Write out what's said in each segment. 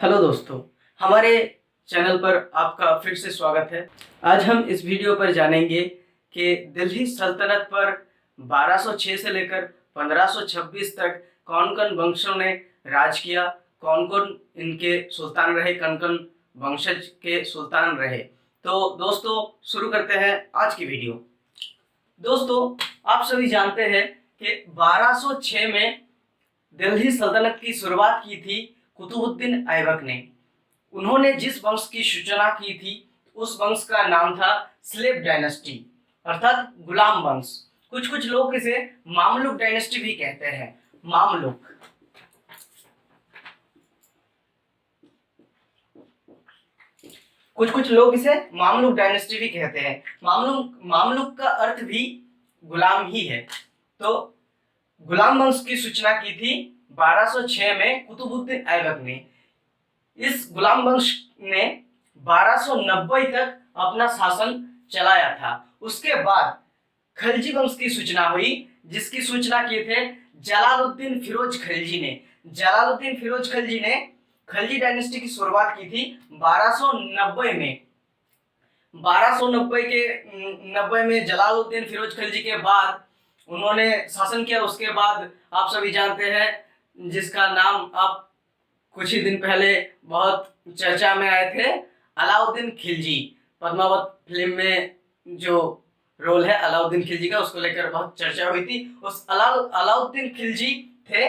Hello दोस्तों, हमारे channel पर आपका फिर से स्वागत है। आज हम इस वीडियो पर जानेंगे कि दिल्ली सल्तनत पर 1206 से लेकर 1526 तक कौन कौन वंशों ने राज किया, कौन कौन इनके सुल्तान रहे, कौन कौन वंशज के सुल्तान रहे। तो दोस्तों शुरू करते हैं आज की वीडियो। दोस्तों, आप सभी जानते हैं कि 1206 में दिल्ली सल्तनत की शुरुआत की थी कुतुबुद्दीन ऐबक ने। उन्होंने जिस वंश की सूचना की थी उस वंश का नाम था स्लेव डायनेस्टी अर्थात गुलाम वंश। कुछ कुछ लोग इसे मामलुक डायनेस्टी भी कहते हैं। मामलुक कुछ लोग इसे मामलुक डायनेस्टी भी कहते हैं। मामलुक का अर्थ भी गुलाम ही है। तो गुलाम वंश की सूचना की थी 1206 में कुतुबुद्दीन ऐबक ने। इस गुलाम वंश ने 1290 तक अपना शासन चलाया था। उसके बाद खलजी वंश की सूचना हुई, जिसकी सूचना किए थे जलालुद्दीन फिरोज खलजी ने। जलालुद्दीन फिरोज खलजी ने खलजी डायनेस्टी की शुरुआत की थी 1290 में। 1290 में जलालुद्दीन फिरोज खलजी के बाद उन्होंने शासन किया। उसके बाद आप सभी जानते हैं जिसका नाम आप कुछ ही दिन पहले बहुत चर्चा में आए थे, अलाउद्दीन खिलजी। पद्मावत फिल्म में जो रोल है अलाउद्दीन खिलजी का, उसको लेकर बहुत चर्चा हुई थी। उस अलाउद्दीन खिलजी थे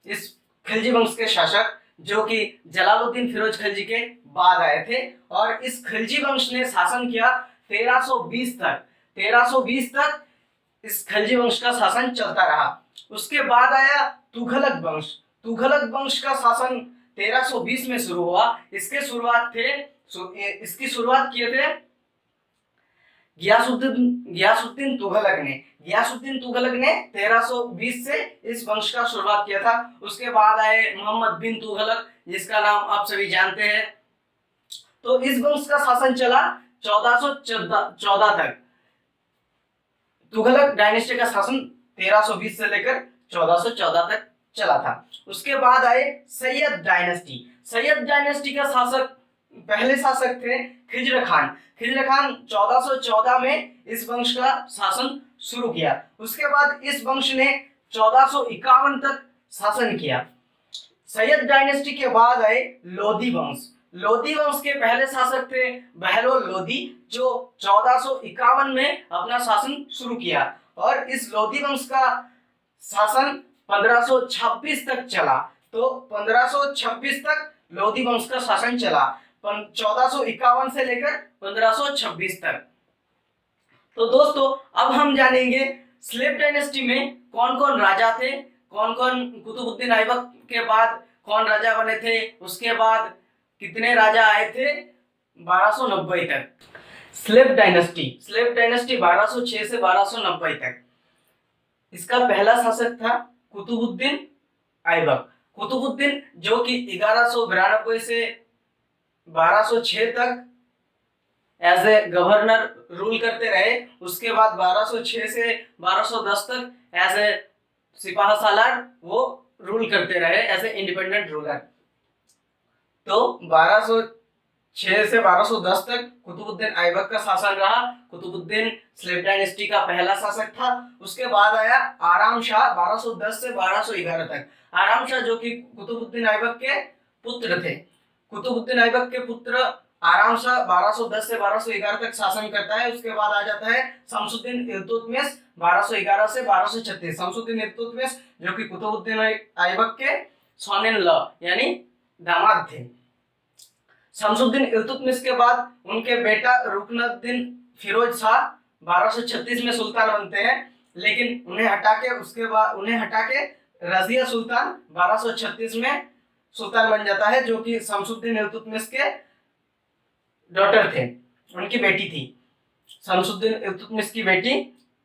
इस खिलजी वंश के शासक, जो कि जलालुद्दीन फिरोज खलजी के बाद आए थे। और इस खिलजी वंश ने शासन किया 1320 तक। 1320 तक इस खलजी वंश का शासन चलता रहा। उसके बाद आया तुघलक वंश। तुघलक वंश का शासन 1320 में शुरू हुआ। इसकी शुरुआत किए थे गियासुद्दीन तुघलक ने। गियासुद्दीन तुघलक ने 1320 से इस वंश का शुरुआत किया था। उसके बाद आए मोहम्मद बिन तुघलक, जिसका नाम आप सभी जानते हैं। तो इस वंश का शासन चला 1414 तक। तुघलक डायनेस्टी का शासन 1320 से लेकर 1414 तक चला था। उसके बाद आए सैयद डायनेस्टी। सैयद डायनेस्टी का पहले शासक थे खिजर खान। खिजर खान 1414 में इस वंश का शासन शुरू किया। उसके बाद इस वंश ने 1451 तक शासन किया। सैयद डायनेस्टी के बाद आए लोधी वंश। लोधी वंश के पहले शासक थे बहलोल लोधी, जो 1451 में अपना शासन शुरू किया। और इस लोधी वंश का शासन 1526 तक चला। तो 1526 तक लोधी वंश का शासन चला, 1451 से लेकर 1526 तक। तो दोस्तों, अब हम जानेंगे स्लेव डायनेस्टी में कौन कौन राजा थे, कौन कौन कुतुबुद्दीन ऐबक के बाद कौन राजा बने थे, उसके बाद कितने राजा आए थे 1290 तक। स्लेव डायनेस्टी 1206 से 1290 तक। इसका पहला शासक था कुतुबुद्दीन ऐबक। कुतुबुद्दीन जो कि 1192 से 1206 तक एज ए गवर्नर रूल करते रहे। उसके बाद 1206 से 1210 तक एज ए सिपाह सालार वो रूल करते रहे एज ए इंडिपेंडेंट रूलर। तो 1206 से 1210 तक कुतुबुद्दीन ऐबक का शासन रहा। कुतुबुद्दीन स्लेव डायनेस्टी का पहला शासक था। उसके बाद आया आराम शाह 1210 से 1211 तक। आराम शाह जो कि कुतुबुद्दीन ऐबक के पुत्र थे। कुतुबुद्दीन ऐबक के पुत्र आराम शाह 1210 से 1211 तक शासन करता है। उसके बाद आ जाता है शमसुद्दीन इल्तुतमिश 1211 से 1236। शमसुद्दीन इल्तुतमिश जो कि कुतुबुद्दीन ऐबक के सन इन लॉ यानी दामाद थे। शमसुद्दीन इल्तुतमिश के बाद उनके बेटा रुकनुद्दीन फिरोज शाह 1236 में सुल्तान बनते हैं, लेकिन उन्हें हटा के रजिया सुल्तान 1236 में सुल्तान बन जाता है, जो कि शमसुद्दीन इल्तुतमिश के डॉटर थे, उनकी बेटी थी। शमसुद्दीन इल्तुतमिश की बेटी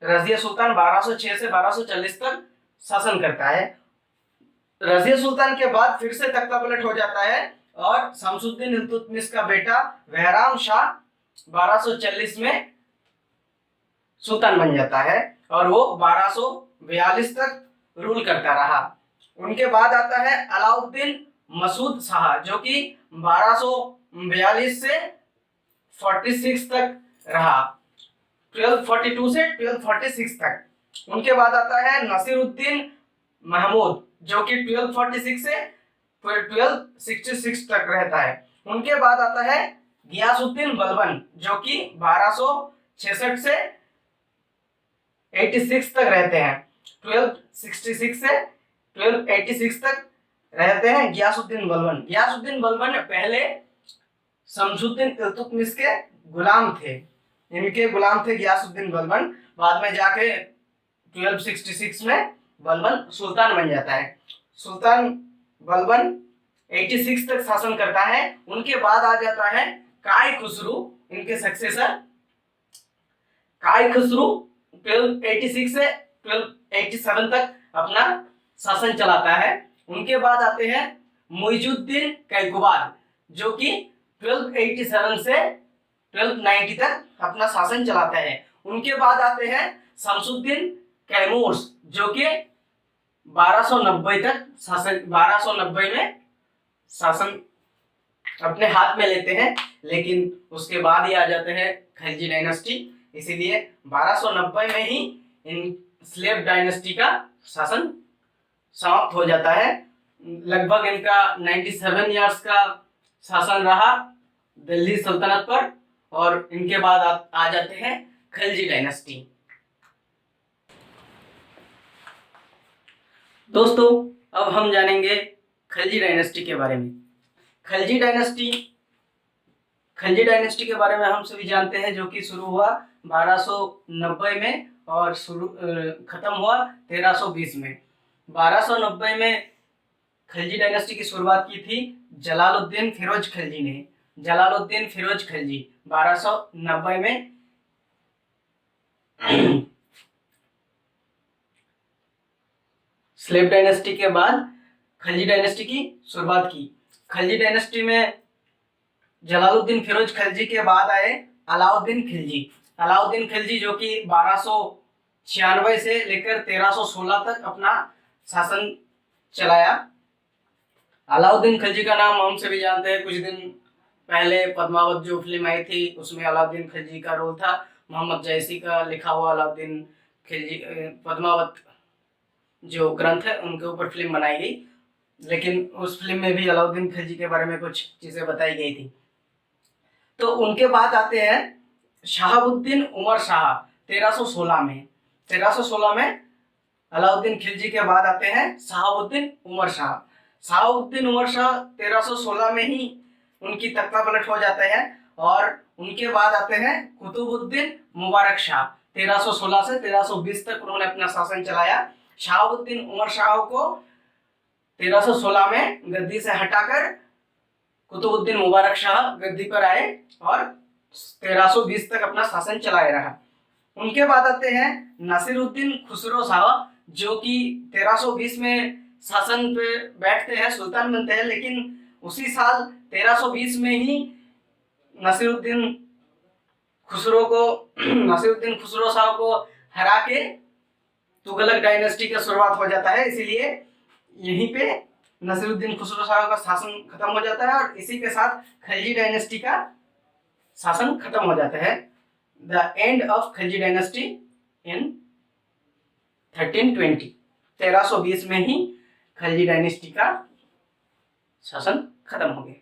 रजिया सुल्तान 1206 से 1240 तक शासन करता है। रजिया सुल्तान के बाद फिर से तख्ता पलट हो जाता है और शमसुद्दीन इल्तुतमिश का बेटा बहराम शाह 1240 में सुल्तान बन जाता है और वो 1242 तक रूल करता रहा। उनके बाद आता है अलाउद्दीन मसूद शाह, जो कि 1242 से 46 तक रहा, 1242 से 1246 तक। उनके बाद आता है नसीरुद्दीन महमूद जो कि 1246 से 1266 तक रहता है। उनके बाद आता है गियासुद्दीन बलबन जो कि 1266 से 86 तक रहते हैं, 1266 से 1286 तक रहते हैं गियासुद्दीन बलबन। गियासुद्दीन बलबन पहले शमसुद्दीन इल्तुतमिश के गुलाम थे, इनके गुलाम थे गियासुद्दीन बलबन। बाद में जाके 1266 में बलबन सुल्तान बन जाता है। सुल्तान बलबन 86 तक शासन करता है। उनके बाद आ जाता है काई खुसरू, इनके सक्सेसर काई खुसरू 1286 से 1287 तक अपना शासन चलाता है। उनके बाद आते हैं मुइजुद्दीन कैकुबाद जो कि 1287 से 1290 तक अपना शासन चलाते हैं। उनके बाद आते हैं शमसुद्दीन कैमूर्स जो कि 1290 तक शासन 1290 में शासन अपने हाथ में लेते हैं, लेकिन उसके बाद ही आ जाते हैं खिलजी डायनेस्टी। इसीलिए 1290 में ही इन स्लेव डायनेस्टी का शासन समाप्त हो जाता है। लगभग इनका 97 इयर्स का शासन रहा दिल्ली सल्तनत पर, और इनके बाद आ जाते हैं खिलजी डायनेस्टी। दोस्तों अब हम जानेंगे खिलजी डायनेस्टी के बारे में। खिलजी डायनेस्टी के बारे में हम सभी जानते हैं जो कि शुरू हुआ 1290 में और खत्म हुआ 1320 में। 1290 में खिलजी डायनेस्टी की शुरुआत की थी जलालुद्दीन फिरोज खिलजी ने। जलालुद्दीन फिरोज खिलजी 1290 में स्लेव डायनेस्टी के बाद खिलजी डायनेस्टी की शुरुआत की। खिलजी डायनेस्टी में जलालुद्दीन फिरोज खिलजी के बाद आए अलाउद्दीन खिलजी। अलाउद्दीन खिलजी जो कि 1296 से लेकर 1316 तक अपना शासन चलाया। अलाउद्दीन खिलजी का नाम हम सभी जानते हैं, कुछ दिन पहले पद्मावत जो फिल्म आई थी उसमें अलाउद्दीन खिलजी का रोल था। मोहम्मद जैसी का लिखा हुआ अलाउद्दीन खिलजी पद्मावत जो ग्रंथ है उनके ऊपर फिल्म बनाई गई, लेकिन उस फिल्म में भी अलाउद्दीन खिलजी के बारे में कुछ चीजें बताई गई थी। तो उनके बाद आते हैं शहाबुद्दीन उमर शाह 1316 में। 1316 में अलाउद्दीन खिलजी के बाद आते हैं शहाबुद्दीन उमर शाह। शहाबुद्दीन उमर शाह 1316 में ही उनकी तख्ता पलट हो जाता है। और उनके बाद आते हैं कुतुबुद्दीन मुबारक शाह। 1316 से 1320 तक उन्होंने अपना शासन चलाया। शहाबुद्दीन उमर शाह को 1316 में गद्दी से हटाकर कुतुबुद्दीन मुबारक शाह गद्दी पर आए और 1320 तक अपना शासन चलाए रहा। उनके बाद आते हैं नसीरुद्दीन खुसरो शाह जो कि 1320 में शासन पे बैठते हैं, सुल्तान बनते हैं, लेकिन उसी साल 1320 में ही नसीरुद्दीन खुसरो शाह को हरा के तुगलक डायनेस्टी का शुरुआत हो जाता है। इसीलिए यहीं पे नसीरुद्दीन खुसरो शाह का शासन खत्म हो जाता है और इसी के साथ खिलजी डायनेस्टी का शासन खत्म हो जाता है। The end of Khilji dynasty in 1320। 1320 में ही खिलजी डायनेस्टी का शासन खत्म हो गया।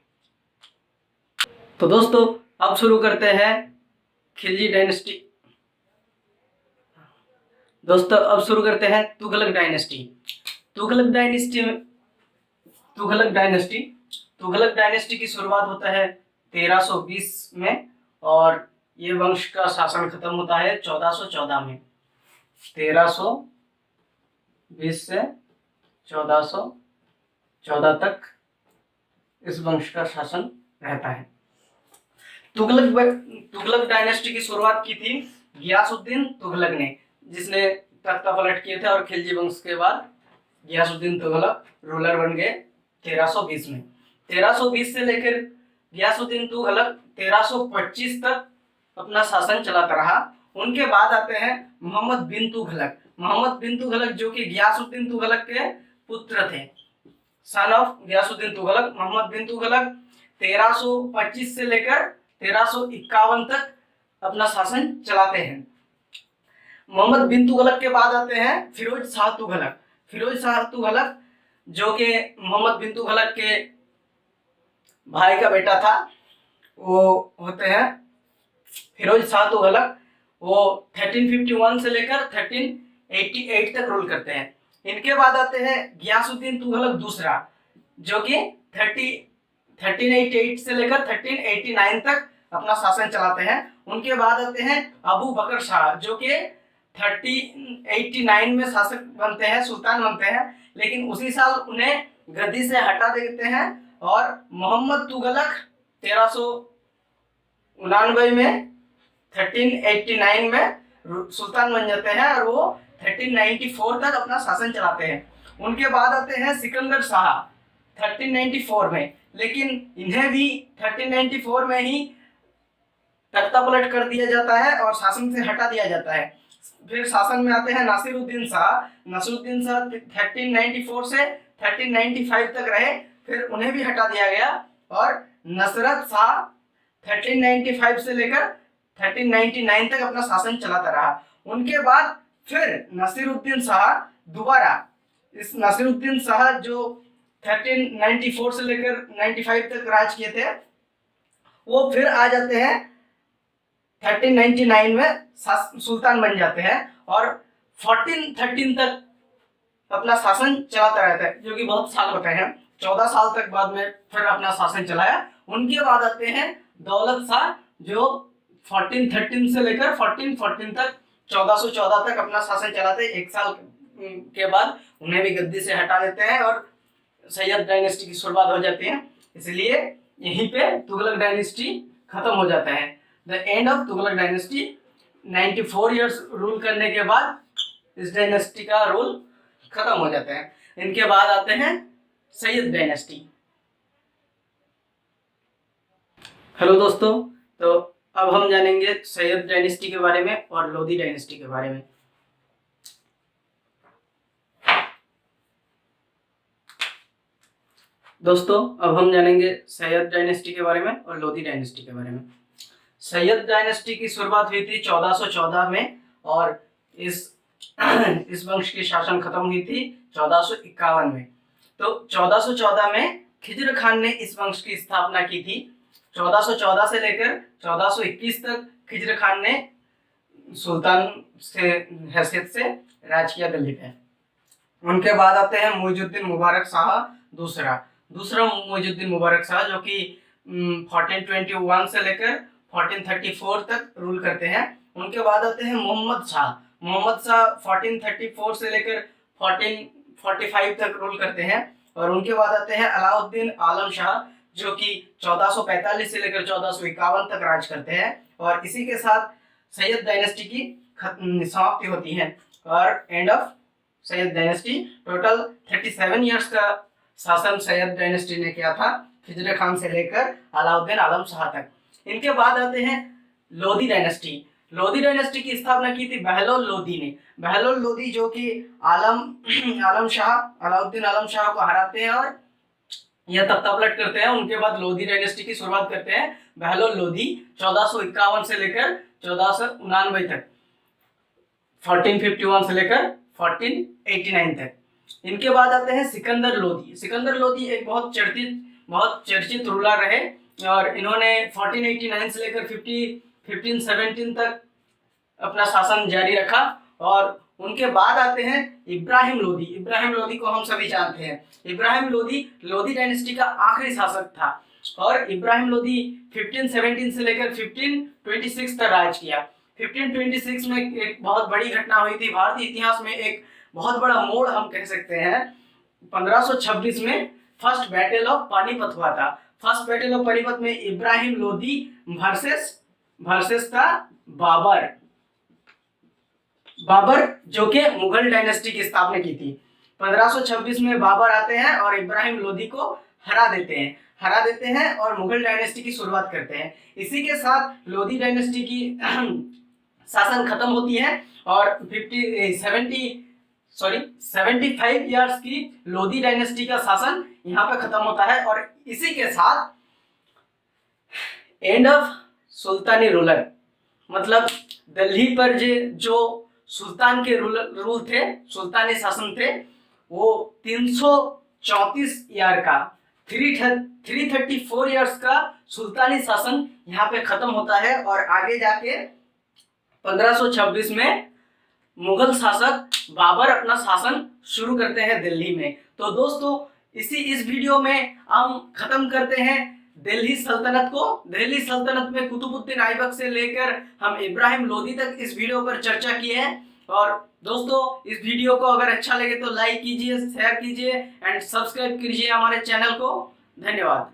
तो दोस्तों अब शुरू करते हैं खिलजी डायनेस्टी। दोस्तों अब शुरू करते हैं तुगलक डायनेस्टी। तुगलक डायनेस्टी की शुरुआत होता है 1320 में और ये वंश का शासन खत्म होता है 1414 में। 1320 से 1414 तक इस वंश का शासन रहता है। तुगलक डायनेस्टी की शुरुआत की थी गियासुद्दीन तुगलक ने, जिसने तख्ता पलट किए थे और खिलजी वंश के बाद गियासुद्दीन तुगलक रूलर बन गए 1320 में। 1320 से लेकर गियासुद्दीन तुगलक 1325 तक अपना शासन चलाता रहा। उनके बाद आते हैं मोहम्मद बिन तुगलक जो कि गियासुद्दीन तुगलक के पुत्र थे। सन ऑफ गियासुद्दीन तुगलक मोहम्मद बिन तुगलक 1325 से लेकर 1351 तक अपना शासन चलाते हैं। मोहम्मद बिन तुगलक के बाद आते हैं फिरोज शाह तुगलक। फिरोज शाह तुगलक जो कि मोहम्मद बिन तुगलक के भाई का बेटा था, वो होते हैं फिरोज शाह तुगलक। वो 1351 से लेकर 1388 तक रूल करते हैं। इनके बाद आते हैं गियासुद्दीन तुगलक दूसरा, जो कि 1388 से लेकर 1389 तक अपना शासन चलाते हैं। उनके बाद आते हैं अबू बकर शाह, जो कि 1389 में शासक बनते हैं, सुल्तान बनते हैं, लेकिन उसी साल उन्हें गद्दी से हटा देते हैं और मोहम्मद तुगलक 1399 में 1389 में सुल्तान बन जाते हैं और वो 1394 तक अपना शासन चलाते हैं। उनके बाद आते हैं सिकंदर शाह 1394 में, लेकिन इन्हें भी 1394 में ही तख्ता पलट कर दिया जाता है और शासन से हटा दिया जाता है। फिर शासन में आते हैं नासिरुद्दीन शाह। नासिरुद्दीन शाह 1394 से 1395 तक रहे, फिर उन्हें भी हटा दिया गया और नसरत शाह 1395 से लेकर 1399 तक अपना शासन चलाता रहा। उनके बाद फिर नासिरुद्दीन शाह दोबारा, इस नासिरुद्दीन शाह जो 1394 से लेकर 95 तक राज किए थे, वो फिर आ जाते हैं 1399 में सुल्तान बन जाते हैं और 1413 तक अपना शासन चलाता रहता है, जो कि बहुत साल बताए हैं। 14 साल तक बाद में फिर अपना शासन चलाया। उनके बाद आते हैं दौलत शाह, जो 1413 से लेकर 1414 तक 1414 तक अपना शासन चलाते हैं। एक साल के बाद उन्हें भी गद्दी से हटा देते हैं और सैयद डायनेस्टी की शुरुआत हो जाती है। इसलिए यहीं पे तुगलक डायनेस्टी खत्म हो जाता है। The end of Tughlaq dynasty. 94 years rule करने के बाद इस डायनेस्टी का रूल खत्म हो जाता है। इनके बाद आते हैं सैयद डायनेस्टी। हेलो दोस्तों, तो अब हम जानेंगे सैयद डायनेस्टी के बारे में और लोधी डायनेस्टी के बारे में। दोस्तों, अब हम जानेंगे सैयद डायनेस्टी के बारे में और लोधी डायनेस्टी के बारे में। सैयद डायनेस्टी की शुरुआत हुई थी 1414 में और इस वंश की शासन खत्म हुई थी 1451 में। तो 1414 में खिज्र खान ने इस वंश की स्थापना की थी। 1414 से लेकर 1421 तक खिज्र खान ने सुल्तान से हैसियत से राज किया दिल्ली पे। उनके बाद आते हैं मुइजुद्दीन मुबारक शाह दूसरा मुइजुद्दीन मुबारक शाह, जो कि 1421 से लेकर 1434 तक रूल करते हैं। उनके बाद आते हैं मोहम्मद शाह 1434 से लेकर 1445 तक रूल करते हैं। और उनके बाद आते हैं अलाउद्दीन आलम शाह, जो कि 1445 से लेकर 1451 तक राज करते हैं। और इसी के साथ सैयद डायनेस्टी की समाप्ति होती है और end of Syed dynasty. Total 37 years का शासन सैयद डायनेस्टी ने किया था, खिज्र खान से लेकर अलाउद्दीन आलम शाह तक। इनके बाद आते हैं लोधी डायनेस्टी। लोधी डायनेस्टी की स्थापना की थी बहलोल लोधी ने। बहलोल लोधी जो कि अलाउद्दीन आलम शाह को हराते हैं और यह तख्ता पलट करते हैं। उनके बाद लोधी डायनेस्टी की शुरुआत करते हैं बहलोल लोधी 1451 से लेकर 1499 तक, 1451 से लेकर 1489 तक। इनके बाद आते हैं सिकंदर लोधी। सिकंदर लोधी एक बहुत चर्चित रूलर रहे और इन्होंने 1489 से लेकर 1517 तक अपना शासन जारी रखा। और उनके बाद आते हैं इब्राहिम लोधी। इब्राहिम लोधी को हम सभी जानते हैं। इब्राहिम लोधी लोधी डायनेस्टी का आखिरी शासक था और इब्राहिम लोधी 1517 से लेकर 1526 तक राज किया। 1526 में एक बहुत बड़ी घटना हुई थी, भारतीय इतिहास में एक बहुत बड़ा मोड़ हम कह सकते हैं। 1526 में फर्स्ट बैटल ऑफ पानीपत हुआ था। फर्स्ट बैटल ऑफ पानीपत में इब्राहिम लोधी वर्सेस था बाबर जो कि मुगल डायनेस्टी की स्थापना की थी। 1526 में बाबर आते हैं और इब्राहिम लोधी को हरा देते हैं और मुगल डायनेस्टी की शुरुआत करते हैं। इसी के साथ लोधी डायनेस्टी की शासन खत्म होती है और 75 इयर्स की लोधी डायनेस्टी का शासन यहाँ पे खत्म होता है। और इसी के साथ एंड ऑफ सुल्तानी रूलर, मतलब दिल्ली पर जो सुल्तान के रूल थे, सुल्तानी शासन थे, वो 334 ईयर का 334 ईयर्स का सुल्तानी शासन यहाँ पे खत्म होता है और आगे जाके 1526 में मुगल शासक बाबर अपना शासन शुरू करते हैं दिल्ली में। तो दोस्तों इस वीडियो में हम खत्म करते हैं दिल्ली सल्तनत को। दिल्ली सल्तनत में कुतुबुद्दीन ऐबक से लेकर हम इब्राहिम लोदी तक इस वीडियो पर चर्चा की है। और दोस्तों इस वीडियो को अगर अच्छा लगे तो लाइक कीजिए, शेयर कीजिए एंड सब्सक्राइब कीजिए हमारे चैनल को। धन्यवाद।